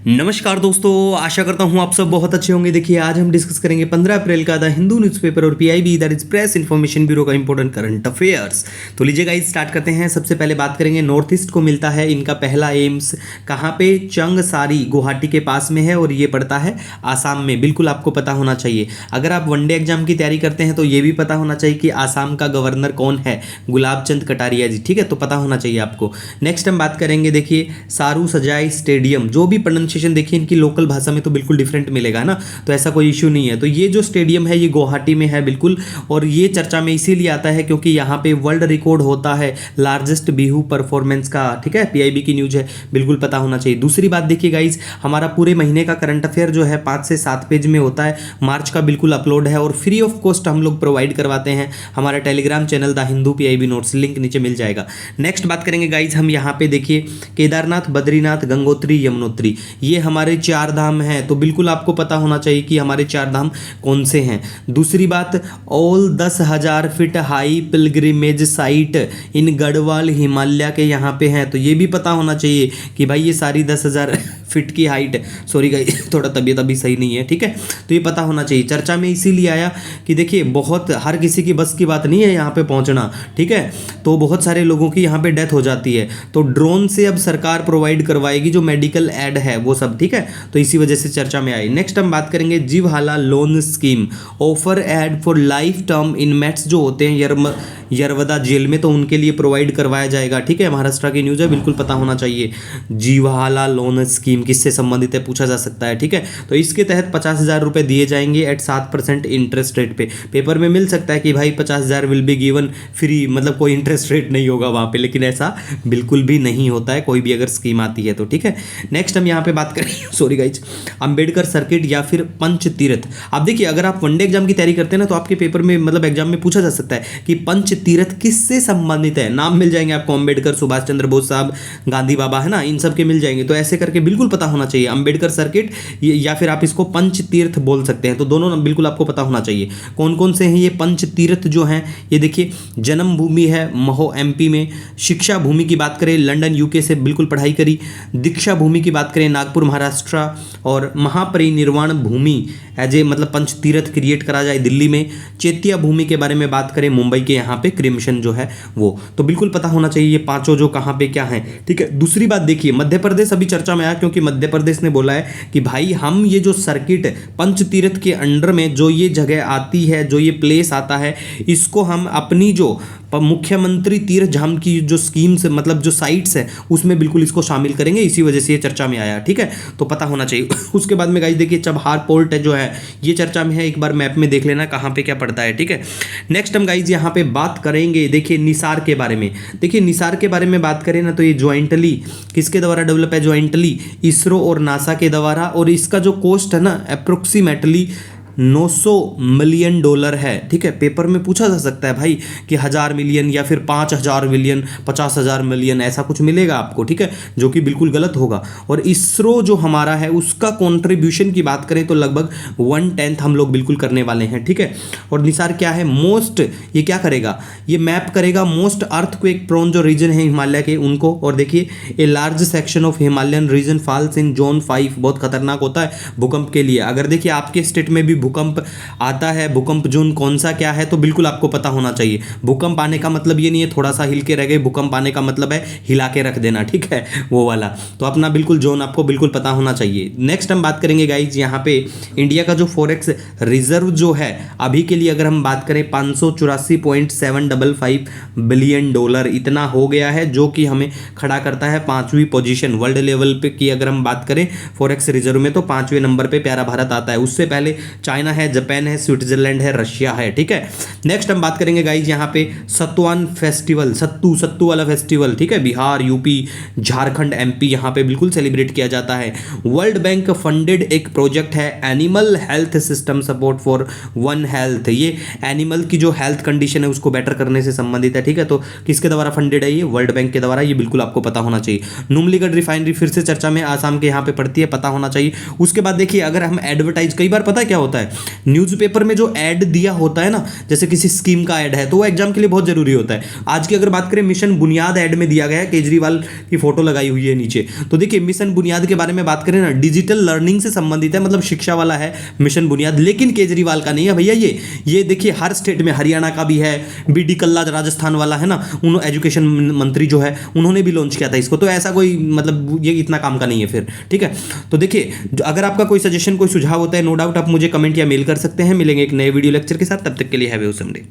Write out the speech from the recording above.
नमस्कार दोस्तों, आशा करता हूँ आप सब बहुत अच्छे होंगे। देखिए आज हम डिस्कस करेंगे 15 अप्रैल का द हिंदू न्यूज़पेपर और PIB that is press information bureau का इंपॉर्टेंट करंट अफेयर्स। तो लीजिए गाइस स्टार्ट करते हैं। सबसे पहले बात करेंगे नॉर्थ ईस्ट को मिलता है इनका पहला एम्स कहाँ पे, चंगसारी गुवाहाटी के पास में है और ये पड़ता है आसाम में। बिल्कुल आपको पता होना चाहिए। अगर आप वनडे एग्जाम की तैयारी करते हैं तो ये भी पता होना चाहिए कि आसाम का गवर्नर कौन है, गुलाब चंद कटारिया जी। ठीक है, तो पता होना चाहिए आपको। नेक्स्ट हम बात करेंगे, देखिए सारू सजाई स्टेडियम, जो भी प्रोनाउंसिएशन देखिए इनकी लोकल भाषा में तो बिल्कुल डिफरेंट मिलेगा ना, तो ऐसा कोई इश्यू नहीं है। तो ये जो स्टेडियम है ये गुवाहाटी में है बिल्कुल, और ये चर्चा में इसीलिए आता है क्योंकि यहाँ पे वर्ल्ड रिकॉर्ड होता है लार्जेस्ट बिहू परफॉर्मेंस का। ठीक है, पीआईबी की न्यूज है, बिल्कुल पता होना चाहिए। दूसरी बात देखिए गाइज, हमारा पूरे महीने का करंट अफेयर जो है 5 से 7 पेज में होता है, मार्च का बिल्कुल अपलोड है और फ्री ऑफ कॉस्ट हम लोग प्रोवाइड करवाते हैं। हमारा Telegram channel the Hindu PIB notes, link नीचे मिल जाएगा। नेक्स्ट बात करेंगे गाइज हम यहाँ पे, देखिए केदारनाथ, बद्रीनाथ, गंगोत्री, यमुनोत्री, ये हमारे 4 धाम हैं, तो बिल्कुल आपको पता होना चाहिए कि हमारे 4 धाम कौन से हैं। दूसरी बात, all 10,000 feet high pilgrimage site in Garhwal Himalaya के यहाँ पे हैं, तो ये भी पता होना चाहिए कि भाई ये सारी 10,000 फीट की हाइट, सॉरी गाइस थोड़ा तबीयत अभी सही नहीं है। ठीक है, तो ये पता होना चाहिए। चर्चा में इसीलिए आया कि देखिए बहुत हर किसी की बस की बात नहीं है यहाँ पे पहुँचना। ठीक है, तो बहुत सारे लोगों की यहाँ पे डेथ हो जाती है, तो ड्रोन से अब सरकार प्रोवाइड करवाएगी जो मेडिकल एड है वो सब। ठीक है, तो इसी वजह से चर्चा में आई। नेक्स्ट हम बात करेंगे जीवहाला loan scheme, offer aid for life term inmates जो होते हैं यरवदा जेल में, तो उनके लिए प्रोवाइड करवाया जाएगा। ठीक है, महाराष्ट्र की न्यूज़ है, बिल्कुल पता होना चाहिए। जीवहाला लोन स्कीम किससे संबंधित है पूछा जा सकता है। ठीक है, तो इसके तहत 50,000 रुपये दिए जाएंगे एट 7% इंटरेस्ट रेट पे। पेपर में मिल सकता है कि भाई 50,000 विल बी गिवन फ्री, मतलब कोई इंटरेस्ट रेट नहीं होगा वहाँ पे, लेकिन ऐसा बिल्कुल भी नहीं होता है कोई भी अगर स्कीम आती है तो। ठीक है, नेक्स्ट हम यहाँ पे बात करें सॉरी गाइज, अंबेडकर सर्किट या फिर पंच तीर्थ। आप देखिए अगर आप वनडे एग्जाम की तैयारी करते हैं ना तो आपके पेपर में मतलब एग्जाम में पूछा जा सकता है कि पंच तीर्थ किससे संबंधित है। नाम मिल जाएंगे आपको, अंबेडकर, सुभाष चंद्र बोस साहब, गांधी बाबा, है ना, इन सब के मिल जाएंगे। तो ऐसे करके बिल्कुल पता होना चाहिए अंबेडकर सर्किट या फिर आप इसको पंच तीर्थ बोल सकते हैं, तो दोनों बिल्कुल आपको पता होना चाहिए। कौन कौन से हैं ये पंच तीर्थ जो हैं, ये देखिए जन्म भूमि है महो एमपी में, शिक्षा भूमि की बात करें लंदन यूके से बिल्कुल पढ़ाई करी, दीक्षा भूमि की बात करें नागपुर महाराष्ट्र, और महापरिनिर्वाण भूमि एज ए मतलब पंच तीर्थ क्रिएट करा जाए दिल्ली में। चैत्य भूमि के बारे में बात करें मुंबई के यहाँ पे क्रिमिशन जो है वो, तो बिल्कुल पता होना चाहिए ये पांचों जो कहाँ पे क्या है। ठीक है, दूसरी बात देखिए मध्य प्रदेश अभी चर्चा में आया क्योंकि मध्य प्रदेश ने बोला है कि भाई हम ये जो सर्किट पंच तीर्थ के अंडर में जो ये जगह आती है, जो ये प्लेस आता है, इसको हम अपनी जो मुख्यमंत्री तीर्थ धाम की जो स्कीम्स मतलब जो साइट्स है उसमें बिल्कुल इसको शामिल करेंगे, इसी वजह से ये चर्चा में आया। ठीक है, तो पता होना चाहिए। उसके बाद में गाइस देखिए चबहार पोर्ट है जो है ये चर्चा में है, एक बार मैप में देख लेना कहाँ पे क्या पड़ता है। ठीक है, नेक्स्ट हम गाइस यहाँ पे बात करेंगे, देखिए निसार के बारे में। देखिए निसार के बारे में बात करें ना तो ये ज्वाइंटली किसके द्वारा डेवलप है, ज्वाइंटली इसरो और नासा के द्वारा, और इसका जो कॉस्ट है ना अप्रोक्सीमेटली $900 मिलियन है। ठीक है, पेपर में पूछा जा सकता है भाई कि 1000 मिलियन या फिर 5000 मिलियन, 50,000 मिलियन, ऐसा कुछ मिलेगा आपको। ठीक है, जो कि बिल्कुल गलत होगा। और इसरो जो हमारा है उसका कंट्रीब्यूशन की बात करें तो लगभग 1/10 हम लोग बिल्कुल करने वाले हैं। ठीक है, और निसार क्या है, मोस्ट ये क्या करेगा, ये मैप करेगा मोस्ट अर्थक्वेक प्रोन जो रीजन है हिमालय के उनको। और देखिए a large section of Himalayan region falls in zone 5, बहुत खतरनाक होता है भूकंप के लिए। अगर देखिए आपके स्टेट में भी भूकंप आता है, भूकंप जोन कौन सा क्या है तो बिल्कुल आपको पता होना चाहिए। भूकंप आने का मतलब ये नहीं है थोड़ा सा हिल के रह गए, भूकंप आने का मतलब है हिला के रख देना। ठीक है, वो वाला, तो अपना बिल्कुल जोन आपको बिल्कुल पता होना चाहिए। नेक्स्ट हम बात करेंगे गाइज यहाँ पे इंडिया का जो फॉरेक्स रिजर्व जो है अभी के लिए अगर हम बात करें 584.755 बिलियन डॉलर इतना हो गया है, जो कि हमें खड़ा करता है 5वीं पोजीशन वर्ल्ड लेवल पे की अगर हम बात करें फॉरेक्स रिजर्व में, तो 5वें नंबर पे प्यारा भारत आता है। उससे पहले चाइना है, जापान है, स्विट्जरलैंड है, रशिया है। ठीक है, नेक्स्ट हम बात करेंगे गाइज यहाँ पे सत्वान फेस्टिवल, सत्तू वाला फेस्टिवल। ठीक है, बिहार, यूपी, झारखंड, एमपी यहाँ पे बिल्कुल सेलिब्रेट किया जाता है। वर्ल्ड बैंक फंडेड एक प्रोजेक्ट है animal health system support for one health, ये एनिमल की जो हेल्थ कंडीशन है उसको बेटर करने से संबंधित है। ठीक है, तो किसके द्वारा फंडेड है ये, वर्ल्ड बैंक के द्वारा, ये बिल्कुल आपको पता होना चाहिए। नुमलीगढ़ रिफाइनरी फिर से चर्चा में आसाम के यहाँ पे पड़ती है, पता होना चाहिए। उसके बाद देखिए अगर हम एडवर्टाइज, कई बार पता है क्या होता है है। न्यूज़पेपर में जो ऐड दिया होता है ना, जैसे किसी स्कीम का ऐड है, तो वो एग्जाम के लिए बहुत जरूरी होता है। आज की अगर बात करें, मिशन बुनियाद ऐड में दिया गया है, केजरीवाल की फोटो लगाई हुई है नीचे। तो देखिए, मिशन बुनियाद के बारे में बात करें ना, डिजिटल लर्निंग से संबंधित है, मतलब शिक्षा वाला है मिशन बुनियाद, लेकिन केजरीवाल का नहीं है भैया। ये देखिए, हर स्टेट में, हरियाणा का भी है, बीडी कल्ला राजस्थान वाला है ना, उन एजुकेशन मंत्री जो है उन्होंने भी लॉन्च किया था इसको। तो ऐसा कोई मतलब ये इतना काम का नहीं है फिर, ठीक है। तो देखिए, अगर आपका कोई सजेशन, कोई सुझाव होता है, नो डाउट आप मुझे कमेंट या मेल कर सकते हैं। मिलेंगे एक नए वीडियो लेक्चर के साथ, तब तक के लिए हैव ए ऑसम डे।